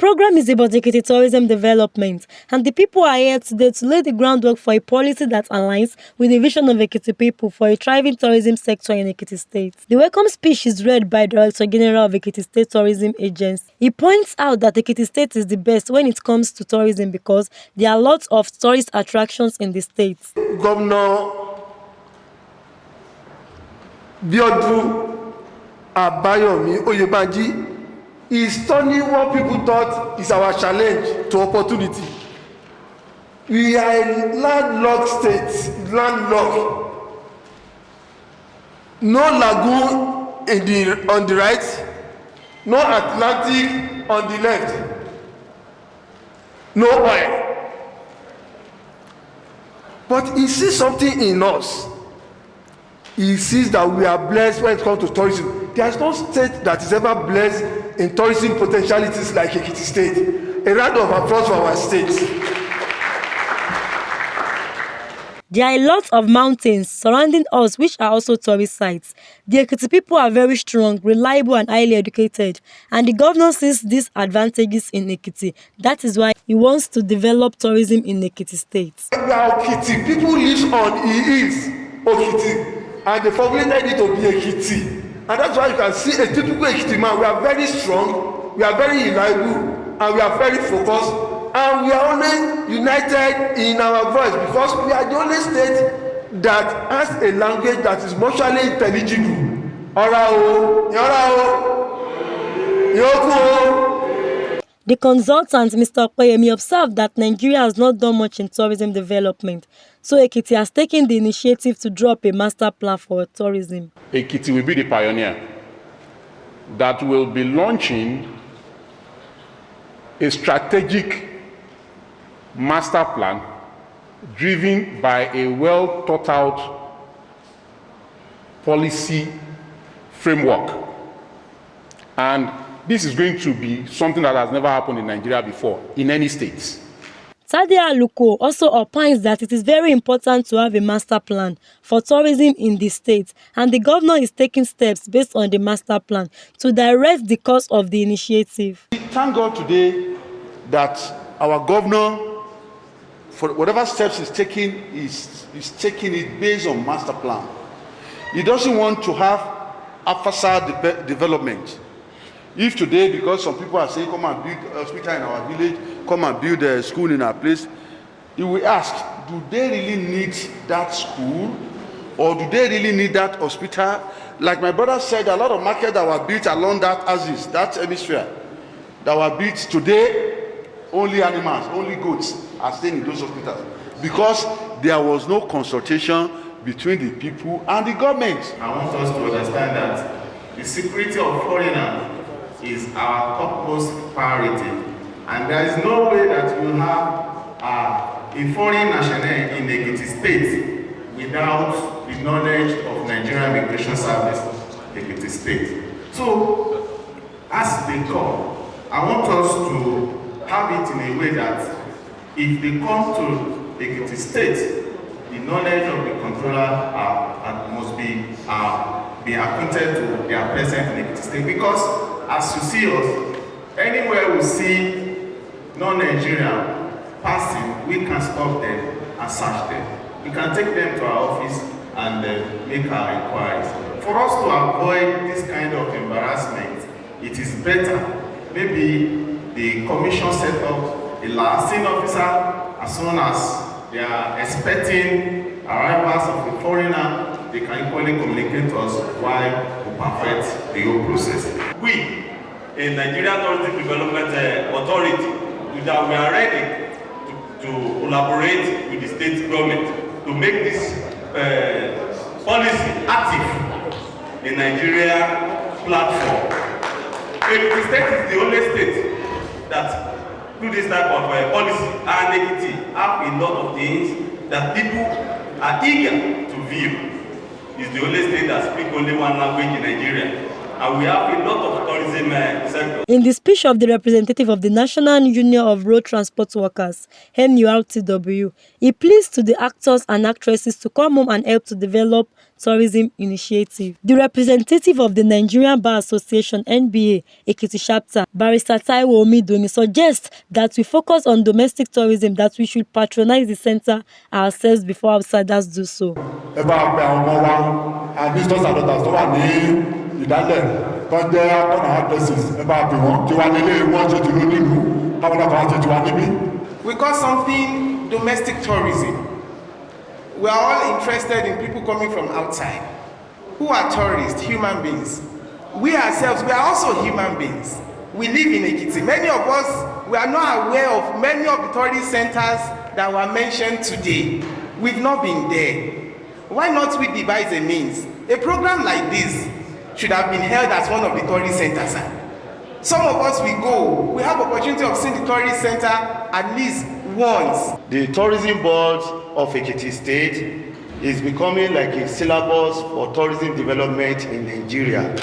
program is about Ekiti tourism development, and the people are here today to lay the groundwork for a policy that aligns with the vision of Ekiti people for a thriving tourism sector in Ekiti State. The welcome speech is read by the Director General of Ekiti State Tourism Agency. He points out that Ekiti State is the best when it comes to tourism because there are lots of tourist attractions in the state. Governor Biodun Abayomi Oyebanji is turning what people thought is our challenge to opportunity. We are a landlocked state, landlocked. No lagoon on the right, no Atlantic on the left, no oil. But he sees something in us. He sees that we are blessed when it comes to tourism. There is no state that is ever blessed in tourism potentialities like Ekiti State. A round of applause for our state. There are a lot of mountains surrounding us which are also tourist sites. The Ekiti people are very strong, reliable and highly educated, and the governor sees these advantages in Ekiti. That is why he wants to develop tourism in Ekiti State. We are Ekiti. People live on hills, Ekiti, and they formulated it to be Ekiti. And that's why you can see a typical Ekiti man. We are very strong, we are very reliable, and we are very focused. And we are only united in our voice because we are the only state that has a language that is mutually intelligible. The consultant, Mr. Okoyemi, observed that Nigeria has not done much in tourism development, so Ekiti has taken the initiative to draw up a master plan for tourism. Ekiti will be the pioneer that will be launching a strategic master plan driven by a well thought out policy framework. And this is going to be something that has never happened in Nigeria before, in any state. Tadia Aluko also opines that it is very important to have a master plan for tourism in the state, and the governor is taking steps based on the master plan to direct the course of the initiative. Thank God today that our governor, for whatever steps he's taking, is taking it based on master plan. He doesn't want to have a facade development. If today, because some people are saying, come and build a hospital in our village, come and build a school in our place, he will ask, do they really need that school? Or do they really need that hospital? Like my brother said, a lot of markets that were built along that axis, that hemisphere, that were built today, only animals, only goats are staying in those hospitals. Because there was no consultation between the people and the government. I want us to understand that the security of foreigners is our topmost priority, and there is no way that you have a foreign national in Ekiti State without the knowledge of Nigerian Immigration Service, Ekiti State. So, as they come, I want us to have it in a way that if they come to Ekiti State, the knowledge of the controller must be acquainted to their presence in Ekiti State, because as you see us, anywhere we see non-Nigerian passing, we can stop them and search them. We can take them to our office and make our inquiries. For us to avoid this kind of embarrassment, it is better maybe the commission set up a licensing officer. As soon as they are expecting arrivals of the foreigner, they can equally communicate to us while we perfect the whole process. We, in Nigeria Tourism Development Authority, we are ready to collaborate with the state government to make this policy active in Nigeria platform. Ekiti State is the only state that do this type of policy, and Ekiti have a lot of things that people are eager to view. It's the only state that speaks only one language in Nigeria. and we have a lot of tourism sector. In the speech of the representative of the National Union of Road Transport Workers, NURTW, he pleads to the actors and actresses to come home and help to develop tourism initiative. The representative of the Nigerian Bar Association NBA Ekiti chapter, Barrister Taiwo Omidoni, suggests that we focus on domestic tourism, that we should patronize the center ourselves before outsiders do so. ẹ bá pe àwọn ọmọ wa and visitors and others tó wà ní ìdálẹ̀ tó jẹ́ akọ́nà addresses ẹ bá pè wọ́n tí wà nílé wọ́n ṣe ti ló nílùú káwọn náà kàn ṣe ti wà níbí. We call something domestic tourism. We are all interested in people coming from outside. Who are tourists? Human beings. We ourselves, we are also human beings. We live in Ekiti. Many of us, we are not aware of many of the tourist centers that were mentioned today. We've not been there. Why not we devise a means? A program like this should have been held at one of the tourist centers. Some of us, we go, we have opportunity of seeing the tourist center at least once. The tourism board of Ekiti State is becoming like a syllabus for tourism development in Nigeria.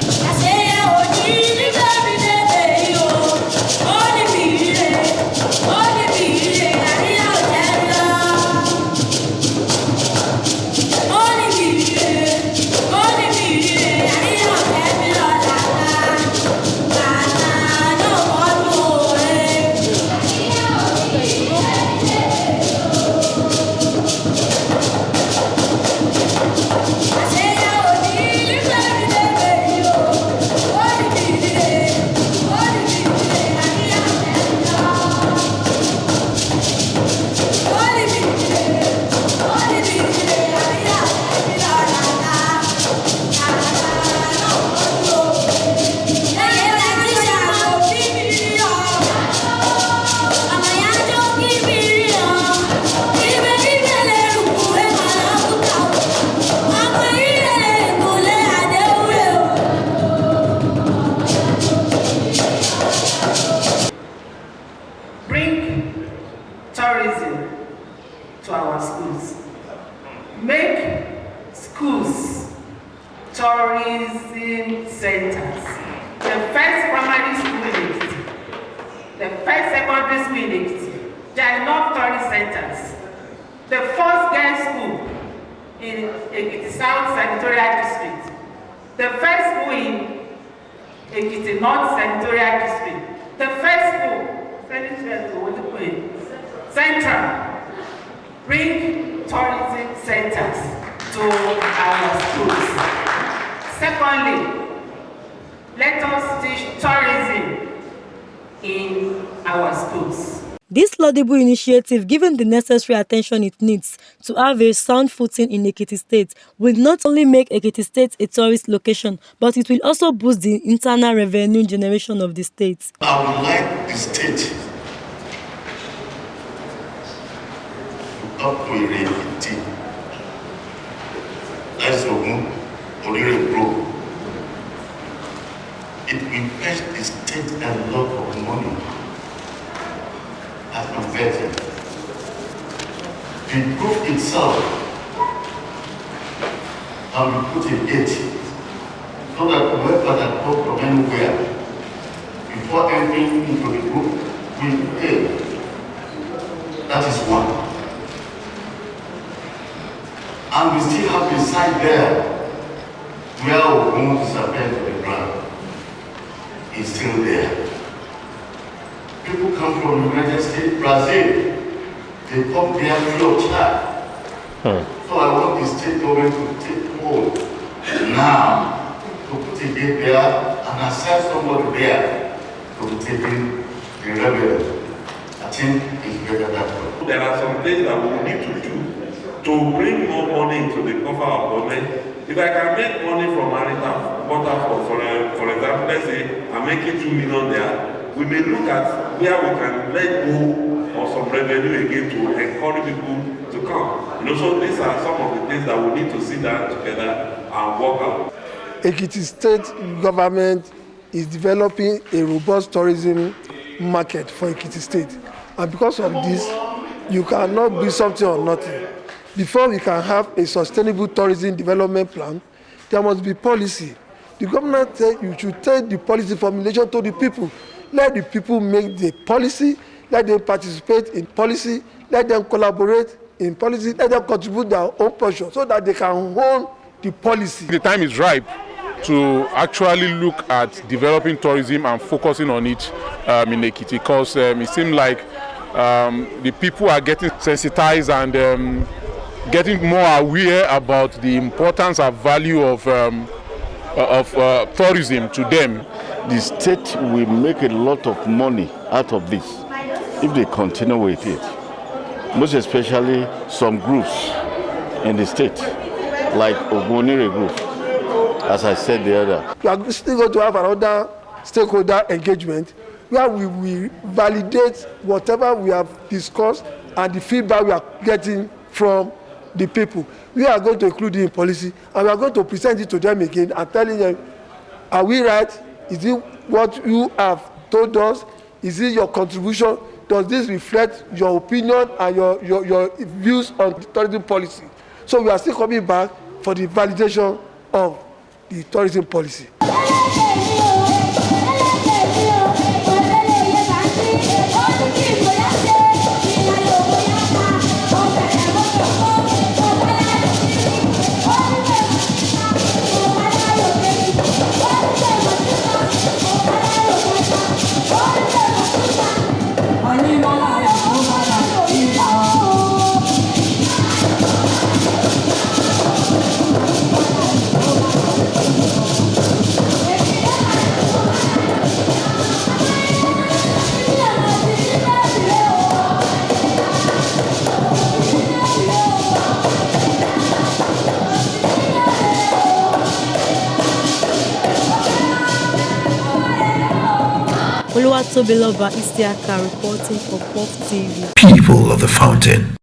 Tourism to our schools. Make schools tourism centers. The first primary school in Ekiti, the first secondary school in Ekiti, there are enough tourist centers. The first girls' school in Ekiti South Senatorial District, the first school in Ekiti North Senatorial District, the first school, Central, bring tourism centers to our schools. Secondly, let us teach tourism in our schools. This laudable initiative, given the necessary attention it needs to have a sound footing in Ekiti State, will not only make Ekiti State a tourist location, but it will also boost the internal revenue generation of the state. I would like the state up to a reality. Let's go, grow. It will fetch the state a lot of money as invested. To improve itself, and we put a date so that whoever that comes from anywhere, before entering into the group, will pay. That is one. And we still have the site there where our home disappeared to the ground. It's still there. People come from the United States, Brazil. They come there free of charge. So I want the state government to take hold now to put a gate there and assign somebody there to be taking the revenue. I think it's better that way. There are some things that we need to do to bring more money into the cover of government. If I can make money from maritime water, for example, let's say I'm making 2 million there, we may look at where we can let go of some revenue again to encourage people to come. So these are some of the things that we need to sit down together and work out. Ekiti State government is developing a robust tourism market for Ekiti State. And because of this, you cannot do something or nothing. Before we can have a sustainable tourism development plan, there must be policy, The government said you should take the policy formulation to the people. Let the people make the policy, let them participate in policy, let them collaborate in policy, let them contribute their own portion so that they can own the policy. The time is ripe to actually look at developing tourism and focusing on it in Ekiti, because it seems like the people are getting sensitized and getting more aware about the importance and value of tourism to them. The state will make a lot of money out of this if they continue with it. Most especially some groups in the state, like Ogunire Group, as I said the other. We are still going to have another stakeholder engagement where we will validate whatever we have discussed and the feedback we are getting from the people. We are going to include it in policy, and we are going to present it to them again and telling them, are we right? Is it what you have told us? Is it your contribution? Does this reflect your opinion and your views on the tourism policy? So we are still coming back for the validation of the tourism policy. Oluwatobiloba Isiaka reporting for Pop TV. People of the Fountain.